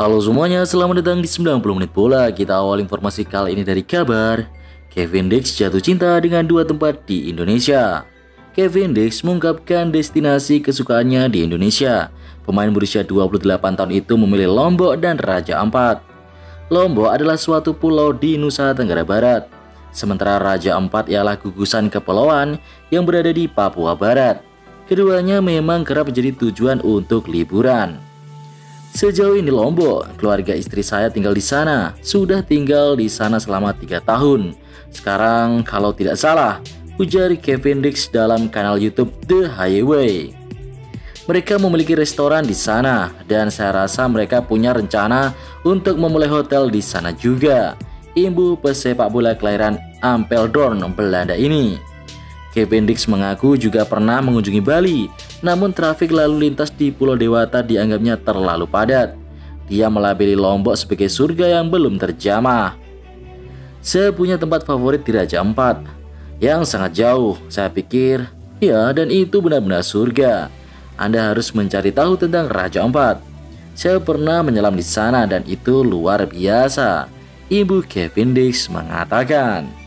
Halo semuanya, selamat datang di 90 menit bola. Kita awal informasi kali ini dari kabar Kevin Dix jatuh cinta dengan dua tempat di Indonesia. Kevin Dix mengungkapkan destinasi kesukaannya di Indonesia. Pemain berusia 28 tahun itu memilih Lombok dan Raja Ampat. Lombok adalah suatu pulau di Nusa Tenggara Barat, sementara Raja Ampat ialah gugusan kepulauan yang berada di Papua Barat. Keduanya memang kerap menjadi tujuan untuk liburan. Sejauh ini Lombok, keluarga istri saya tinggal di sana. Sudah tinggal di sana selama 3 tahun. Sekarang kalau tidak salah, ujar Kevin Dix dalam kanal YouTube The Highway. Mereka memiliki restoran di sana dan saya rasa mereka punya rencana untuk memulai hotel di sana juga. Imbu pesepak bola kelahiran Apeldoorn, Belanda ini. Kevin Dix mengaku juga pernah mengunjungi Bali, namun trafik lalu lintas di Pulau Dewata dianggapnya terlalu padat. Dia melabeli Lombok sebagai surga yang belum terjamah. Saya punya tempat favorit di Raja Ampat, yang sangat jauh. Saya pikir, ya, dan itu benar-benar surga. Anda harus mencari tahu tentang Raja Ampat. Saya pernah menyelam di sana dan itu luar biasa. Ibu Kevin Dix mengatakan.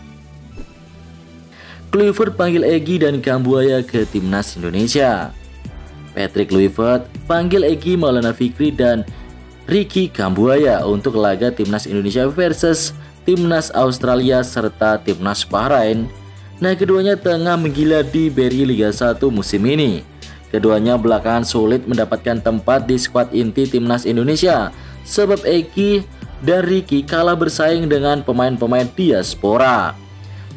Kluivert panggil Egy dan Kambuaya ke timnas Indonesia. Patrick Kluivert panggil Egy Maulana Fikri dan Ricky Kambuaya untuk laga timnas Indonesia versus timnas Australia serta timnas Bahrain. Nah, keduanya tengah menggila di BRI Liga 1 musim ini. Keduanya belakangan sulit mendapatkan tempat di skuad inti timnas Indonesia sebab Egy dan Ricky kalah bersaing dengan pemain-pemain diaspora.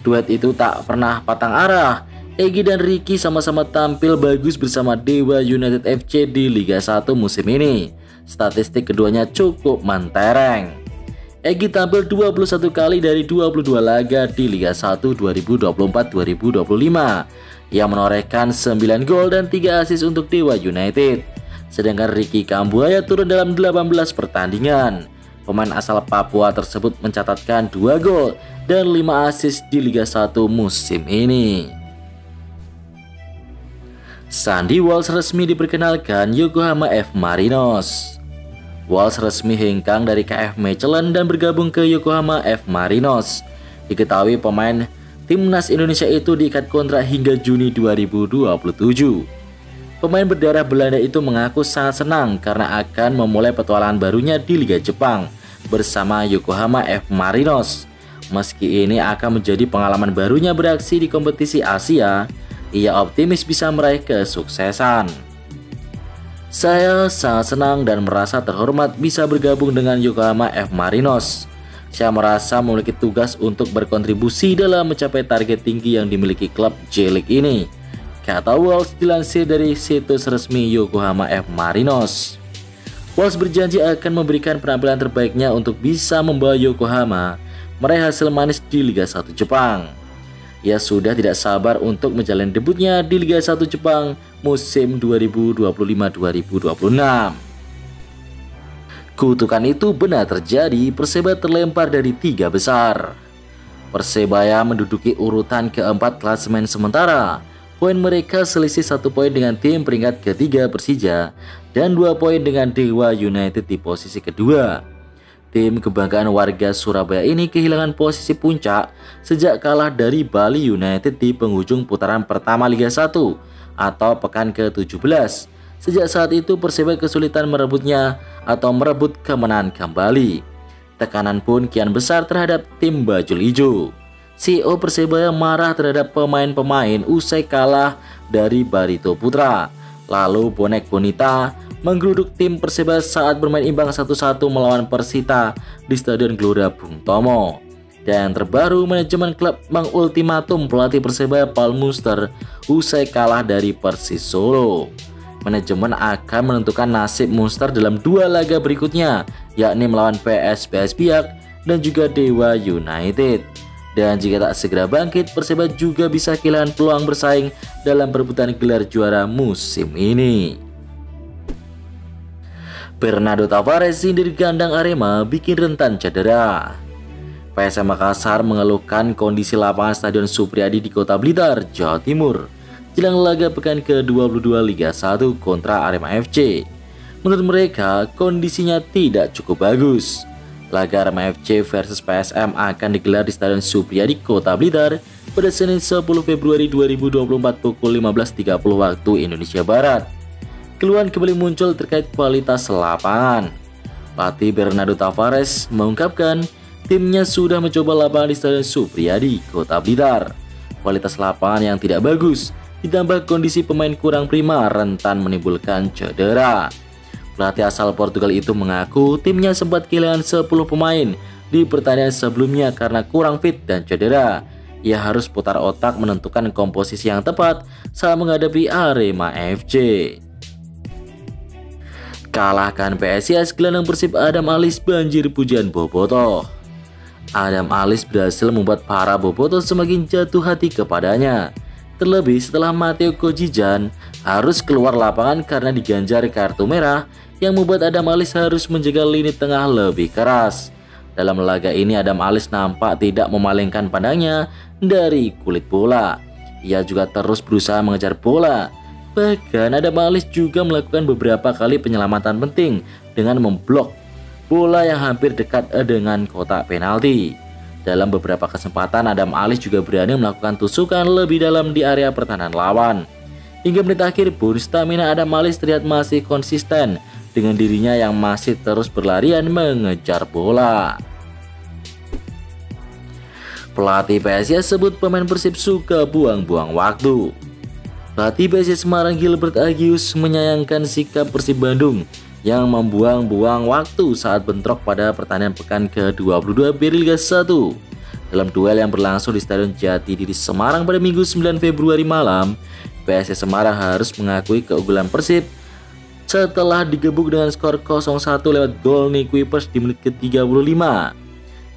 Duet itu tak pernah patang arah. Egy dan Ricky sama-sama tampil bagus bersama Dewa United FC di Liga 1 musim ini. Statistik keduanya cukup mentereng. Egy tampil 21 kali dari 22 laga di Liga 1 2024-2025 yang menorehkan 9 gol dan 3 assist untuk Dewa United. Sedangkan Ricky Kambuaya turun dalam 18 pertandingan. Pemain asal Papua tersebut mencatatkan 2 gol dan 5 assist di Liga 1 musim ini. Sandy Walsh resmi diperkenalkan Yokohama F. Marinos. Walsh resmi hengkang dari KF Mechelen dan bergabung ke Yokohama F. Marinos. Diketahui pemain timnas Indonesia itu diikat kontrak hingga Juni 2027. Pemain berdarah Belanda itu mengaku sangat senang karena akan memulai petualangan barunya di Liga Jepang bersama Yokohama F. Marinos. Meski ini akan menjadi pengalaman barunya beraksi di kompetisi Asia, ia optimis bisa meraih kesuksesan. Saya sangat senang dan merasa terhormat bisa bergabung dengan Yokohama F. Marinos. Saya merasa memiliki tugas untuk berkontribusi dalam mencapai target tinggi yang dimiliki klub J-League ini, kata Walsh dilansir dari situs resmi Yokohama F. Marinos. Walsh berjanji akan memberikan penampilan terbaiknya untuk bisa membawa Yokohama meraih hasil manis di Liga 1 Jepang. Ia sudah tidak sabar untuk menjalani debutnya di Liga 1 Jepang musim 2025-2026. Kutukan itu benar terjadi, Persebaya terlempar dari 3 besar. Persebaya menduduki urutan keempat klasemen sementara. Poin mereka selisih 1 poin dengan tim peringkat ketiga Persija dan 2 poin dengan Dewa United di posisi kedua. Tim kebanggaan warga Surabaya ini kehilangan posisi puncak sejak kalah dari Bali United di penghujung putaran pertama Liga 1 atau pekan ke-17. Sejak saat itu Persebaya kesulitan merebut kemenangan kembali. Tekanan pun kian besar terhadap tim bajul ijo. CEO Persebaya marah terhadap pemain-pemain usai kalah dari Barito Putra. Lalu bonek Bonita menggeruduk tim Persebaya saat bermain imbang 1-1 melawan Persita di Stadion Gelora Bung Tomo. Dan terbaru, manajemen klub mengultimatum pelatih Persebaya Paul Munster usai kalah dari Persis Solo. Manajemen akan menentukan nasib Munster dalam 2 laga berikutnya, yakni melawan PSPS Biak dan juga Dewa United. Dan jika tak segera bangkit, Persebaya juga bisa kehilangan peluang bersaing dalam perebutan gelar juara musim ini. Bernardo Tavares sindir gelandang Arema bikin rentan cedera. PSM Makassar mengeluhkan kondisi lapangan Stadion Supriyadi di Kota Blitar, Jawa Timur jelang laga pekan ke-22 Liga 1 kontra Arema FC. Menurut mereka, kondisinya tidak cukup bagus. Laga Arema FC versus PSM akan digelar di Stadion Supriyadi, Kota Blitar pada Senin 10 Februari 2024 pukul 15.30 waktu Indonesia Barat. Keluhan kembali muncul terkait kualitas lapangan. Pelatih Bernardo Tavares mengungkapkan timnya sudah mencoba lapangan di Stadion Supriyadi, Kota Blitar. Kualitas lapangan yang tidak bagus, ditambah kondisi pemain kurang prima rentan menimbulkan cedera. Pelatih asal Portugal itu mengaku timnya sempat kehilangan 10 pemain di pertandingan sebelumnya karena kurang fit dan cedera. Ia harus putar otak menentukan komposisi yang tepat saat menghadapi Arema FC. Kalahkan PSIS, gelandang Persib Adam Alisson banjir pujian bobotoh. Adam Alisson berhasil membuat para bobotoh semakin jatuh hati kepadanya. Terlebih setelah Matteo Kojijan harus keluar lapangan karena diganjar kartu merah yang membuat Adam Alisson harus menjaga lini tengah lebih keras. Dalam laga ini Adam Alisson nampak tidak memalingkan pandangnya dari kulit bola. Ia juga terus berusaha mengejar bola. Bahkan Adam Alisson juga melakukan beberapa kali penyelamatan penting dengan memblok bola yang hampir dekat dengan kotak penalti. Dalam beberapa kesempatan Adam Alisson juga berani melakukan tusukan lebih dalam di area pertahanan lawan. Hingga menit akhir pun stamina Adam Alisson terlihat masih konsisten dengan dirinya yang masih terus berlarian mengejar bola. Pelatih PSIS sebut pemain Persib suka buang-buang waktu. Pelatih PSIS Semarang Gilbert Agius menyayangkan sikap Persib Bandung yang membuang-buang waktu saat bentrok pada pertandingan pekan ke-22 Liga 1. Dalam duel yang berlangsung di Stadion Jatidiri Semarang pada Minggu 9 Februari malam, PSIS Semarang harus mengakui keunggulan Persib setelah digebuk dengan skor 0-1 lewat gol Nick Kuipers di menit ke-35.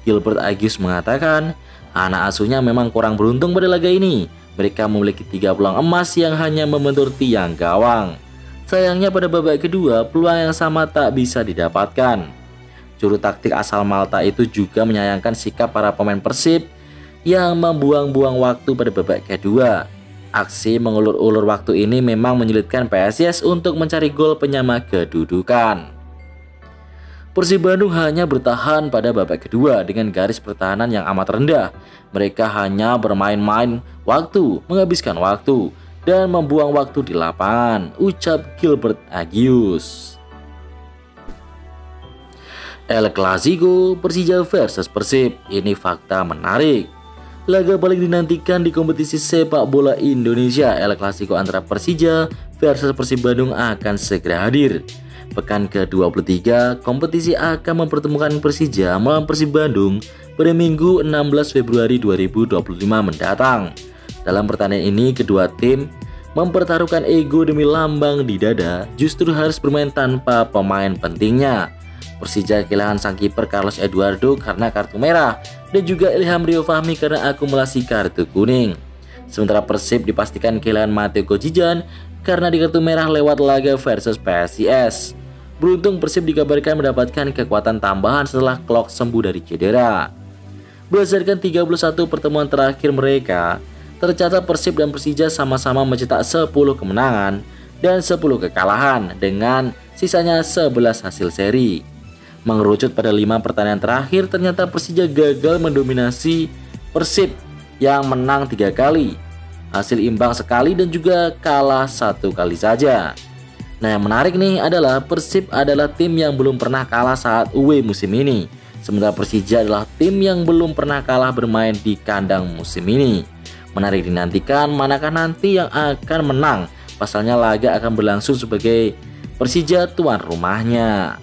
Gilbert Agius mengatakan, anak asuhnya memang kurang beruntung pada laga ini. Mereka memiliki 3 peluang emas yang hanya membentur tiang gawang. Sayangnya pada babak kedua, peluang yang sama tak bisa didapatkan. Juru taktik asal Malta itu juga menyayangkan sikap para pemain Persib yang membuang-buang waktu pada babak kedua. Aksi mengulur-ulur waktu ini memang menyulitkan PSIS untuk mencari gol penyama kedudukan. Persib Bandung hanya bertahan pada babak kedua dengan garis pertahanan yang amat rendah. Mereka hanya bermain-main waktu, menghabiskan waktu, dan membuang waktu di lapangan, ucap Gilbert Agius. El Clasico Persija versus Persib, ini fakta menarik. Laga paling dinantikan di kompetisi sepak bola Indonesia, El Clasico antara Persija versus Persib Bandung akan segera hadir. Pekan ke-23, kompetisi akan mempertemukan Persija melawan Persib Bandung pada Minggu 16 Februari 2025 mendatang. Dalam pertandingan ini, kedua tim mempertaruhkan ego demi lambang di dada, justru harus bermain tanpa pemain pentingnya. Persija kehilangan sang kiper Carlos Eduardo karena kartu merah dan juga Ilham Rio Fahmi karena akumulasi kartu kuning. Sementara Persib dipastikan kehilangan Matteo Kojijan karena di kartu merah lewat laga versus PSIS. Beruntung Persib dikabarkan mendapatkan kekuatan tambahan setelah Klok sembuh dari cedera. Berdasarkan 31 pertemuan terakhir mereka, tercatat Persib dan Persija sama-sama mencetak 10 kemenangan dan 10 kekalahan dengan sisanya 11 hasil seri. Mengerucut pada 5 pertandingan terakhir, ternyata Persija gagal mendominasi Persib yang menang 3 kali, hasil imbang sekali dan juga kalah 1 kali saja. Nah, yang menarik nih adalah Persib adalah tim yang belum pernah kalah saat away musim ini. Sementara Persija adalah tim yang belum pernah kalah bermain di kandang musim ini. Menarik dinantikan manakah nanti yang akan menang. Pasalnya laga akan berlangsung sebagai Persija tuan rumahnya.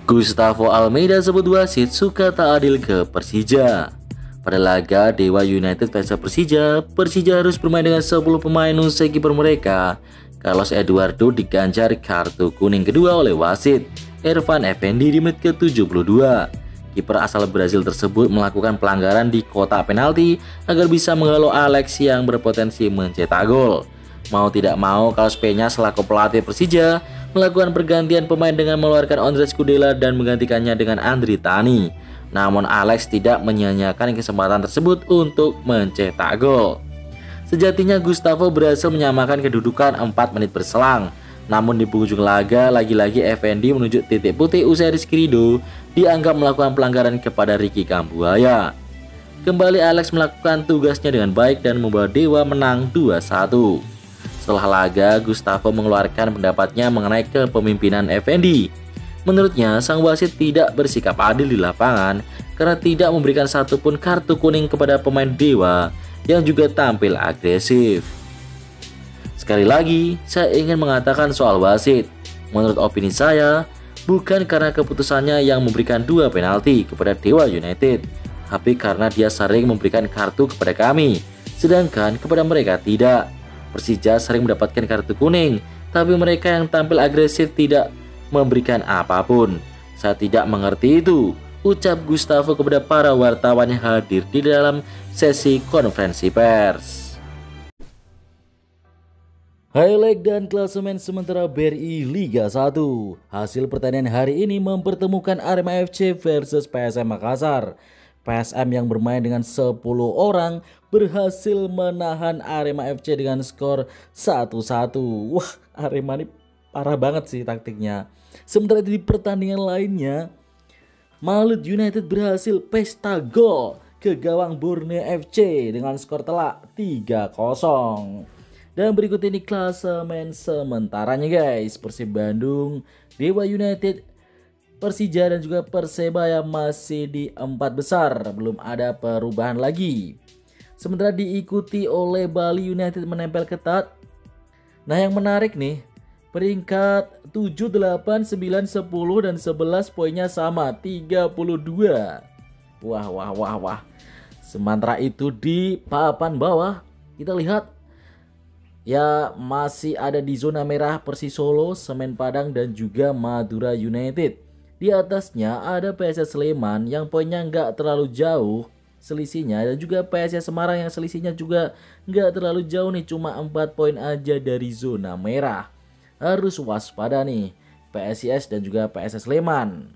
Gustavo Almeida sebut wasit suka tak adil ke Persija. Pada laga Dewa United versus Persija, Persija harus bermain dengan 10 pemain usai kiper mereka, Carlos Eduardo, diganjar kartu kuning kedua oleh wasit Ervan Effendi di menit ke-72. Kiper asal Brazil tersebut melakukan pelanggaran di kotak penalti agar bisa menghalau Alex yang berpotensi mencetak gol. Mau tidak mau, Carlos Peña selaku pelatih Persija melakukan pergantian pemain dengan mengeluarkan Andres Kudela dan menggantikannya dengan Andri Tani. Namun Alex tidak menyia-nyiakan kesempatan tersebut untuk mencetak gol. Sejatinya Gustavo berhasil menyamakan kedudukan 4 menit berselang. Namun di penghujung laga, lagi-lagi Effendi menunjuk titik putih usai Rizky Ridho dianggap melakukan pelanggaran kepada Ricky Kambuaya. Kembali Alex melakukan tugasnya dengan baik dan membawa Dewa menang 2-1. Setelah laga, Gustavo mengeluarkan pendapatnya mengenai kepemimpinan Effendi. Menurutnya, sang wasit tidak bersikap adil di lapangan karena tidak memberikan satupun kartu kuning kepada pemain Dewa yang juga tampil agresif. Sekali lagi, saya ingin mengatakan soal wasit. Menurut opini saya, bukan karena keputusannya yang memberikan 2 penalti kepada Dewa United, tapi karena dia sering memberikan kartu kepada kami, sedangkan kepada mereka tidak. Persija sering mendapatkan kartu kuning, tapi mereka yang tampil agresif tidak memberikan apapun. Saya tidak mengerti itu, ucap Gustavo kepada para wartawan yang hadir di dalam sesi konferensi pers. Highlight dan klasemen sementara BRI Liga 1. Hasil pertandingan hari ini mempertemukan Arema FC versus PSM Makassar. PSM yang bermain dengan 10 orang berhasil menahan Arema FC dengan skor 1-1. Wah, Arema ini parah banget sih taktiknya. Sementara itu di pertandingan lainnya, Malut United berhasil pesta gol ke gawang Borneo FC dengan skor telak 3-0. Dan berikut ini klasemen sementaranya guys. Persib Bandung, Dewa United, Persija dan juga Persebaya masih di 4 besar. Belum ada perubahan lagi. Sementara diikuti oleh Bali United menempel ketat. Nah yang menarik nih, peringkat 7, 8, 9, 10 dan 11 poinnya sama 32. Wah. Sementara itu di papan bawah kita lihat ya masih ada di zona merah Persis Solo, Semen Padang dan juga Madura United. Di atasnya ada PSS Sleman yang poinnya nggak terlalu jauh selisihnya, dan juga PSS Semarang yang selisihnya juga nggak terlalu jauh nih, cuma 4 poin aja dari zona merah. Harus waspada nih PSIS dan juga PSS Sleman.